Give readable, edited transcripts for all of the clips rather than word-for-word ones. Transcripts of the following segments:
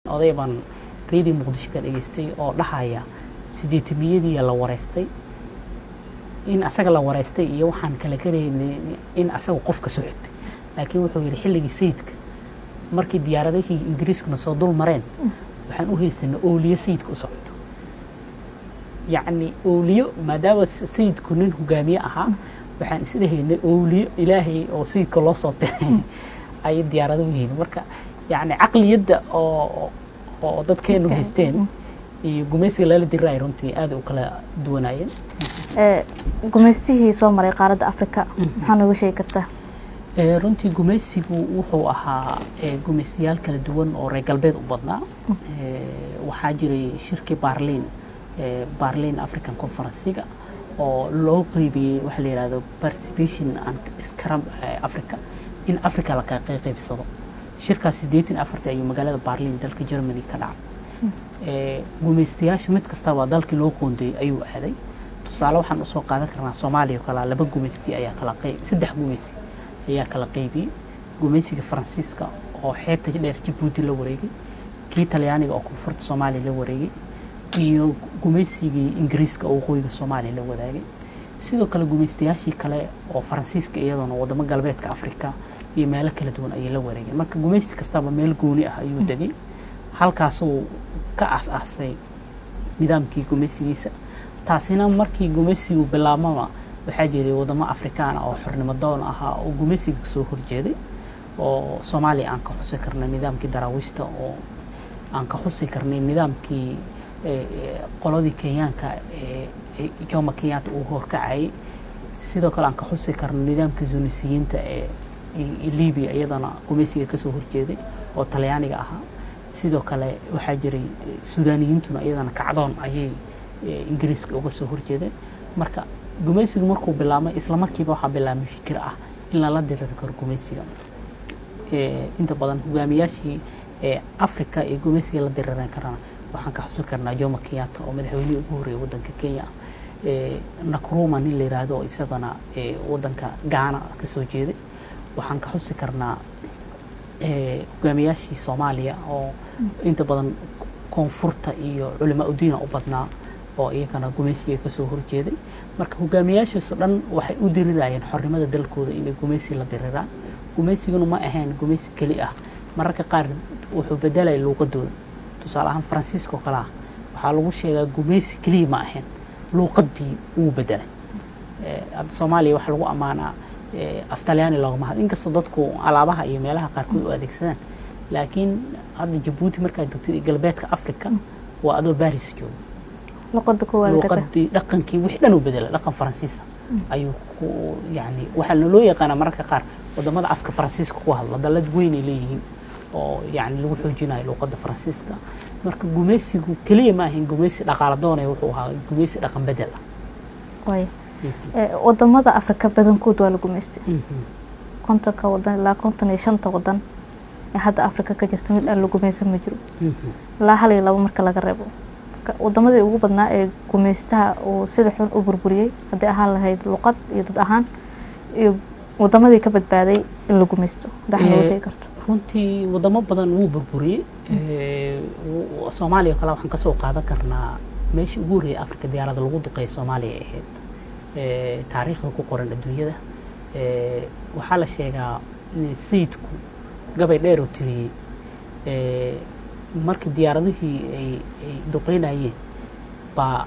oday baan reedii muqdisho ka dhageystay oo dhahaya sideetamiyadii la wareystay in asaga la wareystay iyo waxaan kala gareynay in asaga qofka soo xigtay laakiin wuxuu yiri xilligii sayidka markii diyaaradihii ingiriiskana soo dul mareen waxaan u haysanay awliyo sayidka u socdo يعني أولياء ما دام سيد كونين هجامية أها وحن إسده إن أولياء إلهي أو سيد كل صوته أي ديار ذوين مركا يعني عقل يد أو ضد كانوا هستين جميسي لا لدي رأي رنتي هذا وكلا دوناين جميسي هي سومري قارة أفريقيا حنا وشيء كرته runtii gumaysigu wuxuu ahaa gumaysiyaal kala duwan oo reer galbeed u badnaa waxaa jiray shirki Berlin African Conference oo loo qeybiyay waxa la yiraahdo participation and scrum Africa in Africa la ka qeybsado shirkaas 84 ayuu magaalada Berlin dalka Germany ka dhacay gumaysiyaasha mid kasta waa dalkii loo qoonday ayuu aaday tusaale waxaan u soo qaadan karnaa Soomaaliya kala laba gumaysi ayaa kala qeyb saddex gumaysi ayaa kala qeybiyay gumaysiga Faransiiska oo xeebta dheer Djibouti la wareegay kii Talyaaniga oo koonfurta Soomaaliya la wareegay iyo gumaysigii Ingiriiska oo qoyga Soomaaliya la wadaagay sidoo kale gumaystayaashii kale oo Faransiiska iyadoo wadamo galbeedka Afrika iyo meelo kala duwan ay la wareegeen marka gumaysi kastaba meel gooni ah ayuu degay halkaas oo ka aas-aasay nidaamkii gumaysigiisa taasina markii gumaysigu bilaabmaba waxaa jiray wadamo Afrikaan oo xornimo doon ahaa oo gumaysiga soo horjeeday oo Soomaaliya aan ka xusi karnay nidaamkii Daraawiishta oo aan ka xusi karnay nidaamkii qoladii Kenyaanka Jomo Kenyatta uu horkacay sidoo kale aan ka xusi karnay nidaamkii Zunisiyiinta Liibiya iyadana gumaysiga ka soo horjeeday oo Talyaaniga ahaa sidoo kale waxaa jiray Suudaaniyiintuna iyadana kacdoon ayay Ingiriiska uga soo horjeedeen marka gumaysigu markuu bilaabmay isla markiiba waxa bilaabmay fikir ah in la diriro karo gumaysiga inta badan hogaamiyaashii Afrika ee gumaysiga la diriran karana waxaan ka xusi karnaa Jomo Kenyatta oo madaxweynihii ugu horeeyay wadanka Kenya Nkrumah nin la yiraahdo isagana wadanka Ghana ka soo jeeday waxaan ka xusi karnaa hogaamiyaashii Soomaaliya oo inta badan koonfurta iyo culimada diina u badnaa oo iyagana gumaysiga ka soo horjeeday marka hogaamiyaashaas dhan waxay u dirirayeen xornimada dalkooda inay gumaysi la diriraan gumaysiguna ma ahayn gumaysi kali ah mararka qaar wuxuu bedelay luqadooda tusaale ahaan Faransiiska kala waxa lagu sheegaa gumaysi kali ma ahayn luqadii uu bedelay Soomaaliya waxa lagu amaanaa Aftalyaani lagu mahad inkastoo dadku alaabaha iyo meelaha qaar ku adeegsadaan laakiin hadda Djibouti marka degtay galbeedka Afrika waa adoo Paris joogo luqadii dhaqankii wixii dhan u bedelay dhaqan Faransiis ayuu yani waxa loo yaqaan mararka qaar wadamada afka Faransiiska ku hadla dalad weyn ay leeyihiin oo yani lagu xoojinayo luqadda Faransiiska marka gumaysigu kaliya ma ahayn gumaysi dhaqaale doonay wuxuu ahaa gumaysi dhaqan bedel way wadamada Afrika badankood waa la gumaystay kontonka wadan ilaa 55 wadan ee hadda Afrika ka jirta mid aan la gumaysan ma jiro la hal iyo laba marka laga reebo wadamada ugu badnaa ee gumaystaha oo sida xun u burburiyay hadii ahaan lahayd luqad iyo dad ahaan iyo wadamadii ka badbaaday in la gumaysto dhaxloo shay karto runtii wadamo badan wuu burburiyay Soomaaliya kala waxaan ka soo qaadan karnaa meeshii ugu horeeyay Afrika diyaarada lagu duqeeyay Soomaaliya ahayd taariikhda ku qoran adduunyada waxaa la sheegaa sayidku gabay dheer oo tiriyay markii diyaaradihii ay duqeynayeen ba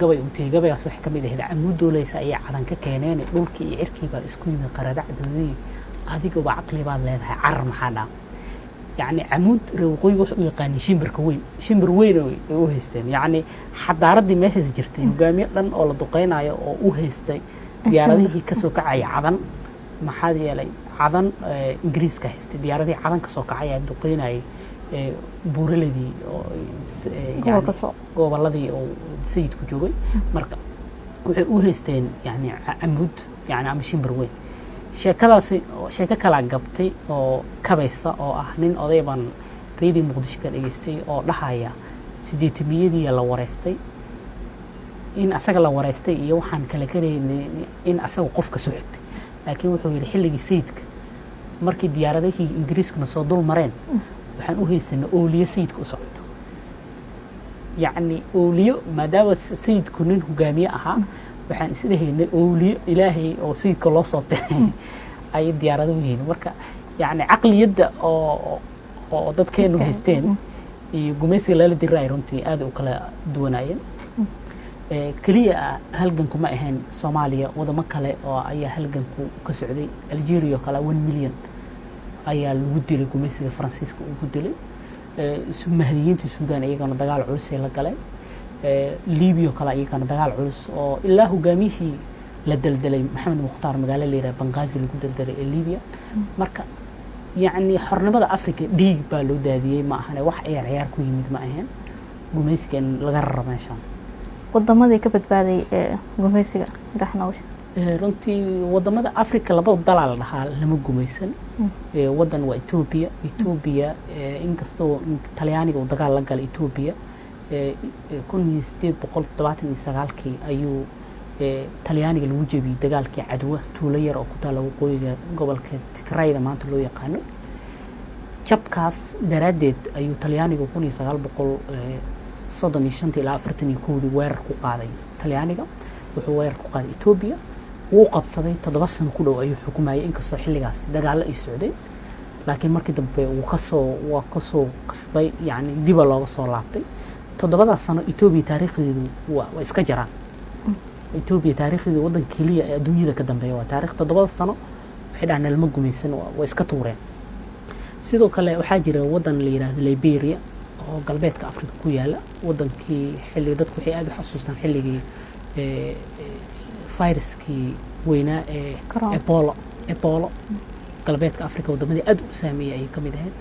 gabay uu tiriyay gabaygaas waxa kamid ah amuudoolaysa ay cadan ka keeneen dhulkii iyo cirkiiba isku yimid qaradacdoodii adiga waa aqli baad leedahay carar maxaa يعني عمود روقي وحو يقاني شمبر وين او هيستين يعني حضارتي meesha jirtay hogaamiye dhan oo la duqeynayo oo u heystay diyaaradihii ka soo kacay cadan maxaa yeelay cadan Ingiriiska haystay diyaaradihii cadan ka soo kacay duqeynay buuraladii oo goboladii oo sayidku joogay marka waxay u heysteen yani amud yani ama shimbar weyn sheeko kala gabtay oo kabaysa oo ah nin oday baan reedii muqdisho ka dhageystay oo dhahaya sideetamiyadii la wareystay in asaga la wareystay iyo waxaan kala gareynay in asaga qofka soo xigtay laakiin wuxuu yiri xilligii sayidka markii diyaaradihii Ingiriiskana soo dul mareen waxaan u haysanaa ooliye sayidka u socota yacni ooliyo maadaama sayidku nin hogaamiye ahaa waxaan isdhehaynay ooliyo ilaahay oo sayidka loo soo diray ayay diyaarado u yihiin marka yacni caqliyadda oo dadkeenu haysteen iyo gumaysiga lala diray runtii aad u kala duwanaayeen kaliya halganku ma ahayn Soomaaliya wadamo kale oo ayaa halganku ka socday Algeria kala 1 milyan ayaa lagu dilay gumaysiga Faransiiska ugu dilay mahdiyiinta Suudaan iyagana dagaal culus ay la galeen Liibiya kala iyagana dagaal culus oo ilaa hogaamiyihii la daldalay Maxamed Mukhtaar magaalo la yiraahdo Benghazi lagu daldalay ee Liibiya marka yacni xornimada Afrika dhiig baa loo daadiyay ma ahane wax ciyaar ku yimid ma ahayn gumaysiga in laga raro meeshan wadamada ka badbaaday gumaysiga gaxnawsh runtii wadamada Afrika laba dalaal dhaxal lama gumaysan wadan waa Ethiopia inkastoo Talyaaniga uu dagaal la galay Ethiopia 1879 ayuu Talyaaniga lagu jabiyay dagaalkii Cadwa tuulo yar oo ku taala waqooyiga gobolka Tigrayda maanta loo yaqaan jabkaas daraadeed ayuu Talyaaniga 1935 ilaa 41 weerar ku qaaday Talyaaniga wuxuu weerar ku qaaday Ethiopia wuu qabsaday 7 sano ku dhow ayuu xukumayay inkastoo xilligaas dagaal ay socday laakiin markii dambe uu ka soo qasbay yani dib looga soo laabtay 7 sano Ethiopia taariikhdeedu waa iska jaraan Ethiopia taariikhdeedu wadan kaliya ee adduunyada ka dambeeya waa taariikh 7 sano waxay dhahan lama gumaysan waa iska tuureen sidoo kale waxaa jira wadan la yiraahdo Liberia oo galbeedka Afrika ku yaala wadankii xilli dadku waxay aad u xasuustaan xilligii fayraskii weynaa ee Ebola galbeedka Afrika wadamadii aad u saameeyay ay kamid ahayd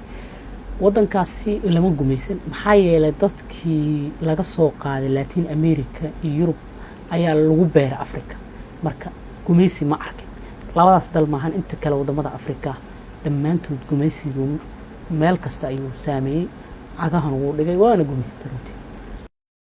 wadankaasi lama gumaysan maxaa yeelay dadkii laga soo qaaday Latin America iyo Europe ayaa lagu beeray Afrika marka gumaysi ma arkin labadaas dal maahan inta kale wadamada Afrika dhammaantood gumaysigu meel kasta ayuu saameeyay cagahan uu dhigay waana gumaystay runtii